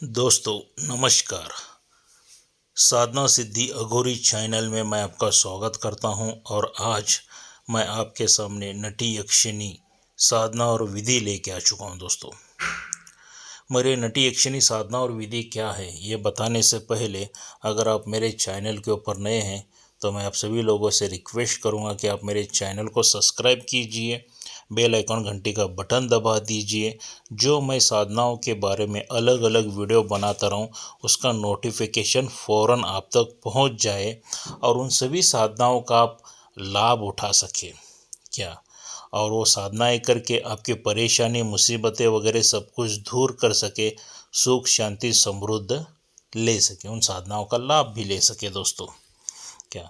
दोस्तों नमस्कार। साधना सिद्धि अघोरी चैनल में मैं आपका स्वागत करता हूं और आज मैं आपके सामने नटी यक्षिणी साधना और विधि लेके आ चुका हूं। दोस्तों मेरे नटी यक्षिणी साधना और विधि क्या है ये बताने से पहले अगर आप मेरे चैनल के ऊपर नए हैं तो मैं आप सभी लोगों से रिक्वेस्ट करूंगा कि आप मेरे चैनल को सब्सक्राइब कीजिए, बेल आइकॉन घंटी का बटन दबा दीजिए। जो मैं साधनाओं के बारे में अलग अलग वीडियो बनाता रहूं उसका नोटिफिकेशन फ़ौरन आप तक पहुंच जाए और उन सभी साधनाओं का आप लाभ उठा सकें। क्या और वो साधनाएं करके आपकी परेशानी मुसीबतें वगैरह सब कुछ दूर कर सके, सुख शांति समृद्ध ले सके, उन साधनाओं का लाभ भी ले सके दोस्तों। क्या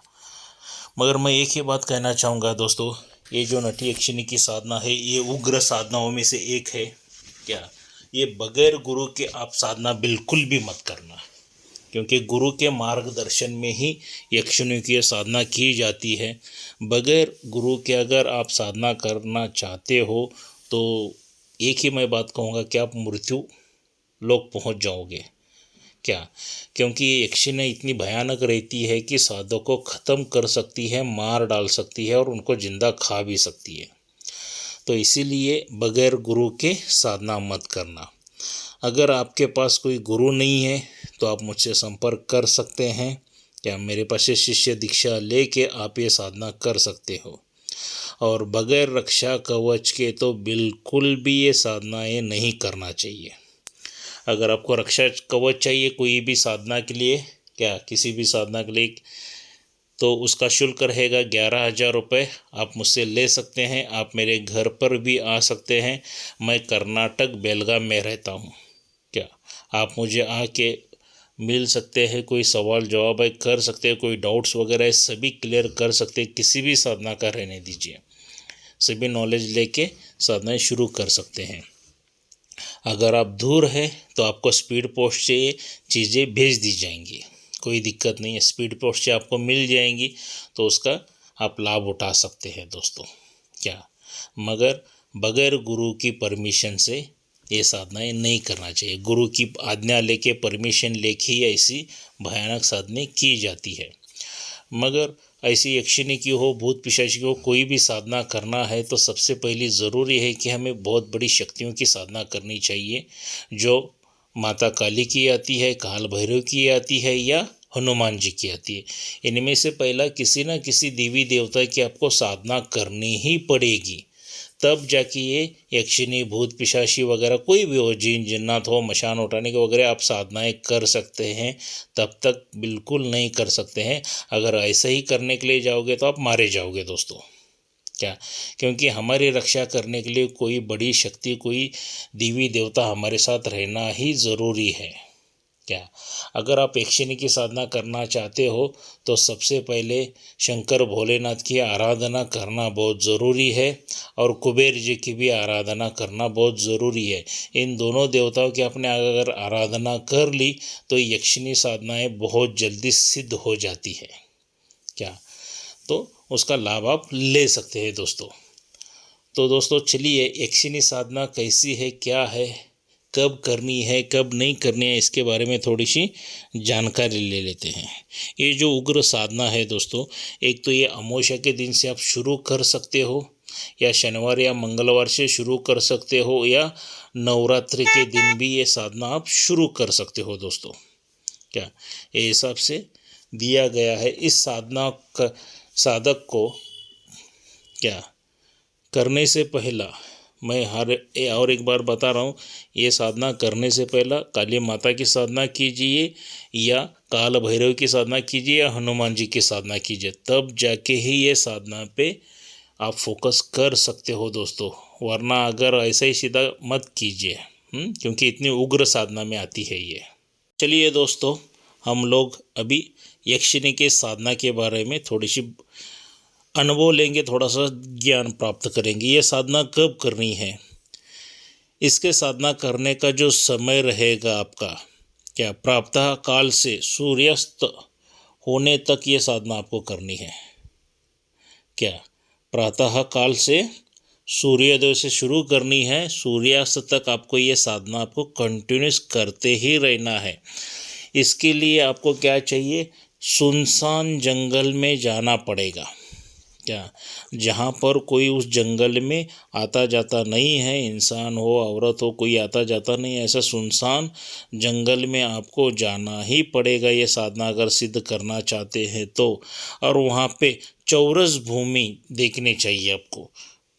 मगर मैं एक ही बात कहना चाहूँगा दोस्तों, ये जो नटी यक्षिणी की साधना है ये उग्र साधनाओं में से एक है। क्या ये बगैर गुरु के आप साधना बिल्कुल भी मत करना, क्योंकि गुरु के मार्गदर्शन में ही यक्षिणी की साधना की जाती है। बगैर गुरु के अगर आप साधना करना चाहते हो तो एक ही मैं बात कहूँगा कि आप मृत्यु लोक पहुँच जाओगे। क्या क्योंकि ये यक्षिणी इतनी भयानक रहती है कि साधक को ख़त्म कर सकती है, मार डाल सकती है और उनको जिंदा खा भी सकती है। तो इसीलिए बगैर गुरु के साधना मत करना। अगर आपके पास कोई गुरु नहीं है तो आप मुझसे संपर्क कर सकते हैं। क्या मेरे पास से शिष्य दीक्षा लेके आप ये साधना कर सकते हो। और बगैर रक्षा कवच के तो बिल्कुल भी ये साधनाएं नहीं करना चाहिए। अगर आपको रक्षा कवच चाहिए कोई भी साधना के लिए, क्या किसी भी साधना के लिए, तो उसका शुल्क रहेगा 11,000 रुपये। आप मुझसे ले सकते हैं, आप मेरे घर पर भी आ सकते हैं। मैं कर्नाटक बेलगाम में रहता हूँ। क्या आप मुझे आके मिल सकते हैं, कोई सवाल जवाब है कर सकते हैं, कोई डाउट्स वगैरह है सभी क्लियर कर सकते हैं। किसी भी साधना का रहने दीजिए, सभी नॉलेज लेके साधनाएं शुरू कर सकते हैं। अगर आप दूर हैं तो आपको स्पीड पोस्ट से ये चीज़ें भेज दी जाएंगी, कोई दिक्कत नहीं है, स्पीड पोस्ट से आपको मिल जाएंगी तो उसका आप लाभ उठा सकते हैं दोस्तों। क्या मगर बगैर गुरु की परमिशन से ये साधनाएं नहीं करना चाहिए। गुरु की आज्ञा लेके परमिशन लेके ही ऐसी भयानक साधनाएं की जाती है। मगर ऐसी यक्षिणी की हो, भूत पिशाच की हो, कोई भी साधना करना है तो सबसे पहली ज़रूरी है कि हमें बहुत बड़ी शक्तियों की साधना करनी चाहिए, जो माता काली की आती है, काल भैरव की आती है या हनुमान जी की आती है। इनमें से पहला किसी न किसी देवी देवता की आपको साधना करनी ही पड़ेगी, तब जाके ये यक्षिणी भूत पिशाची वगैरह कोई भी हो, जिन जिन्नात हो, मशान उठाने के वगैरह आप साधनाएं कर सकते हैं। तब तक बिल्कुल नहीं कर सकते हैं। अगर ऐसे ही करने के लिए जाओगे तो आप मारे जाओगे दोस्तों। क्या क्योंकि हमारी रक्षा करने के लिए कोई बड़ी शक्ति, कोई देवी देवता हमारे साथ रहना ही ज़रूरी है। क्या अगर आप यक्षिणी की साधना करना चाहते हो तो सबसे पहले शंकर भोलेनाथ की आराधना करना बहुत ज़रूरी है और कुबेर जी की भी आराधना करना बहुत ज़रूरी है। इन दोनों देवताओं की आपने अगर आराधना कर ली तो यक्षिणी साधनाएं बहुत जल्दी सिद्ध हो जाती है। क्या तो उसका लाभ आप ले सकते हैं दोस्तों। तो दोस्तों चलिए यक्षिणी साधना कैसी है, क्या है, कब करनी है, कब नहीं करनी है, इसके बारे में थोड़ी सी जानकारी ले लेते हैं। ये जो उग्र साधना है दोस्तों, एक तो ये अमावस्या के दिन से आप शुरू कर सकते हो, या शनिवार या मंगलवार से शुरू कर सकते हो, या नवरात्रि के दिन भी ये साधना आप शुरू कर सकते हो दोस्तों। क्या ये हिसाब से दिया गया है। इस साधना का साधक को क्या करने से पहला मैं और एक बार बता रहा हूँ, ये साधना करने से पहला काली माता की साधना कीजिए, या काल भैरव की साधना कीजिए, या हनुमान जी की साधना कीजिए, तब जाके ही ये साधना पे आप फोकस कर सकते हो दोस्तों। वरना अगर ऐसा ही सीधा मत कीजिए, क्योंकि इतनी उग्र साधना में आती है ये। चलिए दोस्तों, हम लोग अभी यक्षिणी के साधना के बारे में थोड़ी सी अनुभव लेंगे, थोड़ा सा ज्ञान प्राप्त करेंगे। ये साधना कब करनी है, इसके साधना करने का जो समय रहेगा आपका, क्या प्रातः काल से सूर्यास्त होने तक ये साधना आपको करनी है। क्या प्रातः काल से सूर्योदय से शुरू करनी है, सूर्यास्त तक आपको ये साधना आपको कंटिन्यूस करते ही रहना है। इसके लिए आपको क्या चाहिए, सुनसान जंगल में जाना पड़ेगा। क्या, जहाँ पर कोई उस जंगल में आता जाता नहीं है, इंसान हो औरत हो, कोई आता जाता नहीं है, ऐसा सुनसान जंगल में आपको जाना ही पड़ेगा ये साधना अगर सिद्ध करना चाहते हैं तो। और वहाँ पे चौरस भूमि देखनी चाहिए आपको।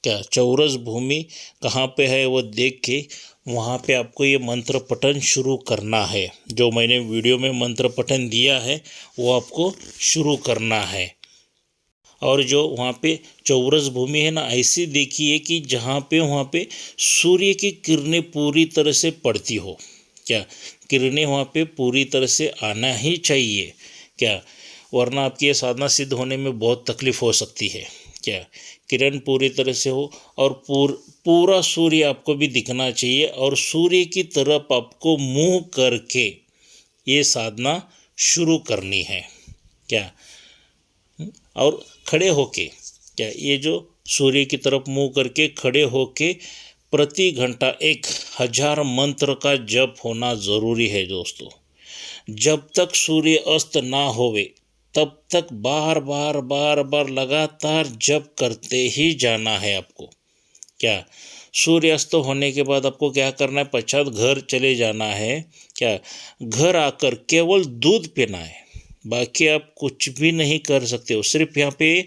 क्या, चौरस भूमि कहाँ पे है वो देख के वहाँ पे आपको ये मंत्र पठन शुरू करना है। जो मैंने वीडियो में मंत्र पठन दिया है वो आपको शुरू करना है। और जो वहाँ पे चौरस भूमि है ना, ऐसी देखिए कि जहाँ पे वहाँ पे सूर्य की किरणें पूरी तरह से पड़ती हो। क्या, किरणें वहाँ पे पूरी तरह से आना ही चाहिए। क्या, वरना आपकी ये साधना सिद्ध होने में बहुत तकलीफ़ हो सकती है। क्या, किरण पूरी तरह से हो और पूरा सूर्य आपको भी दिखना चाहिए और सूर्य की तरफ आपको मुँह करके ये साधना शुरू करनी है। क्या, और खड़े होके, क्या, ये जो सूर्य की तरफ मुंह करके खड़े होके प्रति घंटा 1000 मंत्र का जप होना ज़रूरी है दोस्तों। जब तक सूर्य अस्त ना होवे तब तक बार बार बार बार लगातार जप करते ही जाना है आपको। क्या, सूर्यास्त होने के बाद आपको क्या करना है, पश्चात घर चले जाना है। क्या, घर आकर केवल दूध पीना है, बाकी आप कुछ भी नहीं कर सकते हो। सिर्फ यहाँ पे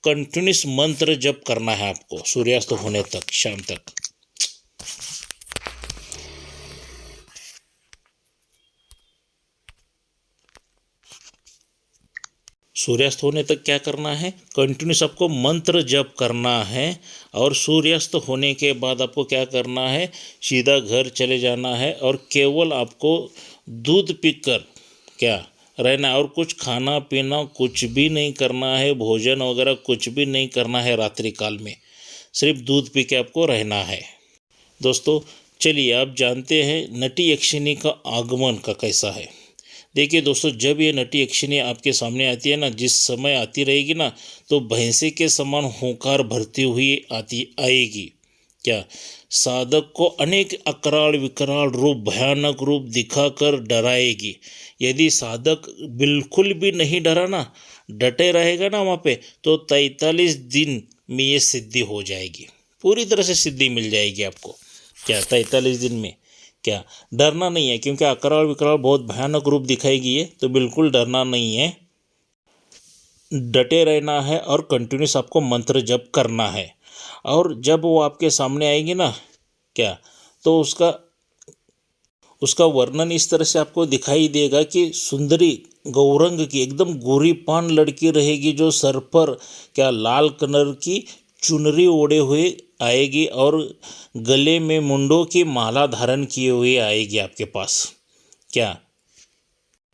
कंटिन्यूस मंत्र जप करना है आपको सूर्यास्त होने तक, शाम तक। सूर्यास्त होने तक क्या करना है, कंटिन्यूस आपको मंत्र जप करना है। और सूर्यास्त होने के बाद आपको क्या करना है, सीधा घर चले जाना है और केवल आपको दूध पीकर क्या रहना, और कुछ खाना पीना कुछ भी नहीं करना है, भोजन वगैरह कुछ भी नहीं करना है रात्रि काल में, सिर्फ दूध पी के आपको रहना है। दोस्तों चलिए, आप जानते हैं नटी यक्षिणी का आगमन का कैसा है। देखिए दोस्तों, जब ये नटी यक्षिणी आपके सामने आती है ना, जिस समय आती रहेगी ना, तो भैंसे के समान हुंकार भरती हुई आएगी। क्या, साधक को अनेक अकराल विकराल रूप, भयानक रूप दिखाकर डराएगी। यदि साधक बिल्कुल भी नहीं डरा ना, डटे रहेगा ना वहाँ पे, तो 43 दिन में ये सिद्धि हो जाएगी, पूरी तरह से सिद्धि मिल जाएगी आपको। क्या, 43 दिन में। क्या, डरना नहीं है, क्योंकि अकराल विकराल बहुत भयानक रूप दिखाएगी ये, तो बिल्कुल डरना नहीं है, डटे रहना है और कंटिन्यूस आपको मंत्र जप करना है। और जब वो आपके सामने आएगी ना, क्या, तो उसका वर्णन इस तरह से आपको दिखाई देगा कि सुंदरी गौरंग की एकदम गोरी पान लड़की रहेगी, जो सर पर क्या लाल कलर की चुनरी ओढ़े हुए आएगी और गले में मुंडों की माला धारण किए हुए आएगी आपके पास। क्या,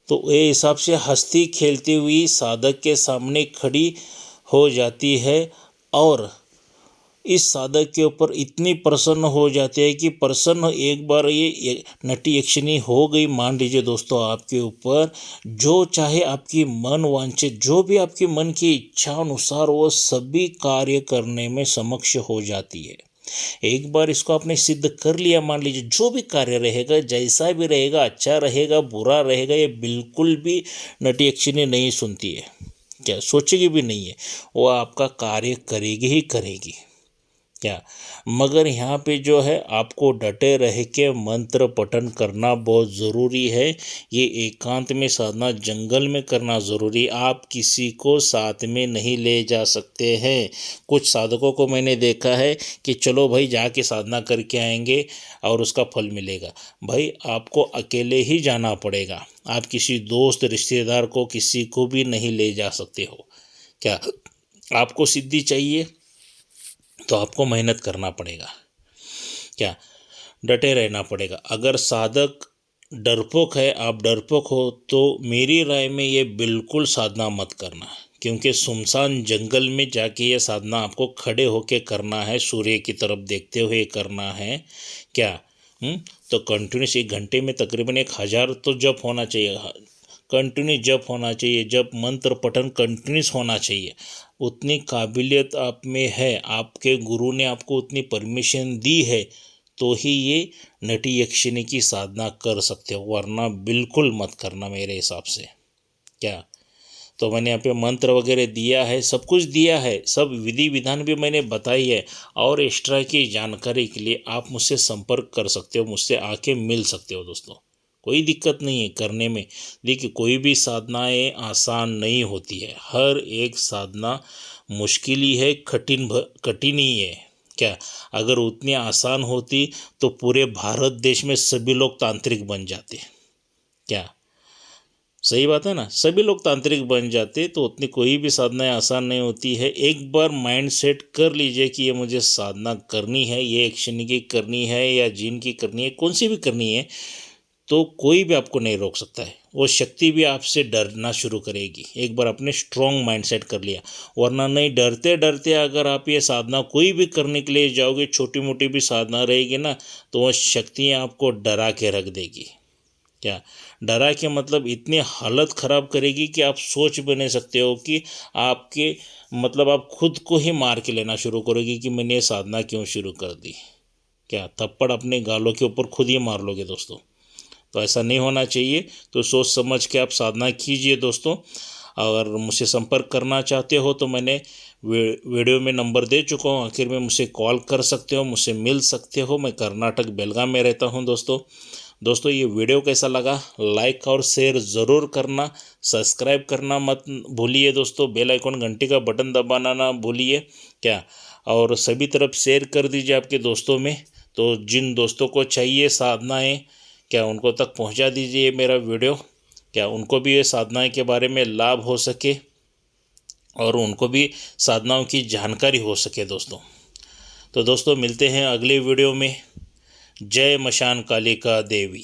तो ये हिसाब से हंसती खेलती हुई साधक के सामने खड़ी हो जाती है और इस साधक के ऊपर इतनी प्रसन्न हो जाती है कि प्रसन्न एक बार ये नटी यक्षिणी हो गई, मान लीजिए दोस्तों, आपके ऊपर जो चाहे आपकी मन वांछित, जो भी आपकी मन की इच्छा अनुसार वो सभी कार्य करने में समक्ष हो जाती है। एक बार इसको आपने सिद्ध कर लिया, मान लीजिए, जो भी कार्य रहेगा, जैसा भी रहेगा, अच्छा रहेगा बुरा रहेगा, ये बिल्कुल भी नटी यक्षिणी नहीं सुनती है। क्या, सोचेगी भी नहीं है, वो आपका कार्य करेगी ही करेगी। क्या, मगर यहाँ पे जो है आपको डटे रह के मंत्र पठन करना बहुत ज़रूरी है। ये एकांत में साधना जंगल में करना ज़रूरी। आप किसी को साथ में नहीं ले जा सकते हैं। कुछ साधकों को मैंने देखा है कि चलो भाई जाके साधना करके आएंगे और उसका फल मिलेगा। भाई आपको अकेले ही जाना पड़ेगा, आप किसी दोस्त रिश्तेदार को किसी को भी नहीं ले जा सकते हो। क्या, आपको सिद्धि चाहिए तो आपको मेहनत करना पड़ेगा। क्या, डटे रहना पड़ेगा। अगर साधक डरपोक है, आप डरपोक हो, तो मेरी राय में ये बिल्कुल साधना मत करना, क्योंकि सुनसान जंगल में जाके ये साधना आपको खड़े होके करना है, सूर्य की तरफ देखते हुए करना है। क्या, तो कंटिन्यूस 1 घंटे में तकरीबन 1000 तो जप होना चाहिए, कंटिन्यू जप होना चाहिए, जप मंत्र पठन कंटिन्यूस होना चाहिए। उतनी काबिलियत आप में है, आपके गुरु ने आपको उतनी परमिशन दी है, तो ही ये नटी यक्षिणी की साधना कर सकते हो, वरना बिल्कुल मत करना मेरे हिसाब से। क्या तो मैंने यहाँ पे मंत्र वगैरह दिया है, सब कुछ दिया है, सब विधि विधान भी मैंने बताई है। और एक्स्ट्रा की जानकारी के लिए आप मुझसे संपर्क कर सकते हो, मुझसे आके मिल सकते हो दोस्तों, कोई दिक्कत नहीं है करने में। देखिए कोई भी साधनाएं आसान नहीं होती है, हर एक साधना मुश्किल ही है, कठिन ही है। क्या अगर उतनी आसान होती तो पूरे भारत देश में सभी लोग तांत्रिक बन जाते। क्या सही बात है ना, सभी लोग तांत्रिक बन जाते। तो उतनी कोई भी साधना आसान नहीं होती है। एक बार माइंड सेट कर लीजिए कि ये मुझे साधना करनी है, ये यक्षिणी की करनी है या जिन की करनी है, कौन सी भी करनी है, तो कोई भी आपको नहीं रोक सकता है। वो शक्ति भी आपसे डरना शुरू करेगी, एक बार आपने स्ट्रॉन्ग माइंड सेट कर लिया। वरना नहीं, डरते डरते अगर आप ये साधना कोई भी करने के लिए जाओगे, छोटी मोटी भी साधना रहेगी ना, तो वह शक्तियाँ आपको डरा के रख देगी। क्या डरा के मतलब इतनी हालत ख़राब करेगी कि आप सोच भी नहीं सकते हो कि आपके मतलब आप खुद को ही मार के लेना शुरू करोगे कि मैंने ये साधना क्यों शुरू कर दी। क्या थप्पड़ अपने गालों के ऊपर खुद ही मार लोगे दोस्तों। तो ऐसा नहीं होना चाहिए। तो सोच समझ के आप साधना कीजिए दोस्तों। अगर मुझसे संपर्क करना चाहते हो तो मैंने वीडियो में नंबर दे चुका हूँ, आखिर में मुझसे कॉल कर सकते हो, मुझसे मिल सकते हो। मैं कर्नाटक बेलगाम में रहता हूँ दोस्तों ये वीडियो कैसा लगा, लाइक और शेयर ज़रूर करना, सब्सक्राइब करना मत भूलिए दोस्तों, बेल आइकन घंटी का बटन दबाना ना भूलिए। क्या और सभी तरफ शेयर कर दीजिए आपके दोस्तों में। तो जिन दोस्तों को चाहिए साधनाएं, क्या उनको तक पहुंचा दीजिए मेरा वीडियो, क्या उनको भी ये साधनाएं के बारे में लाभ हो सके और उनको भी साधनाओं की जानकारी हो सके दोस्तों। तो दोस्तों मिलते हैं अगले वीडियो में। जय मशान कालिका देवी।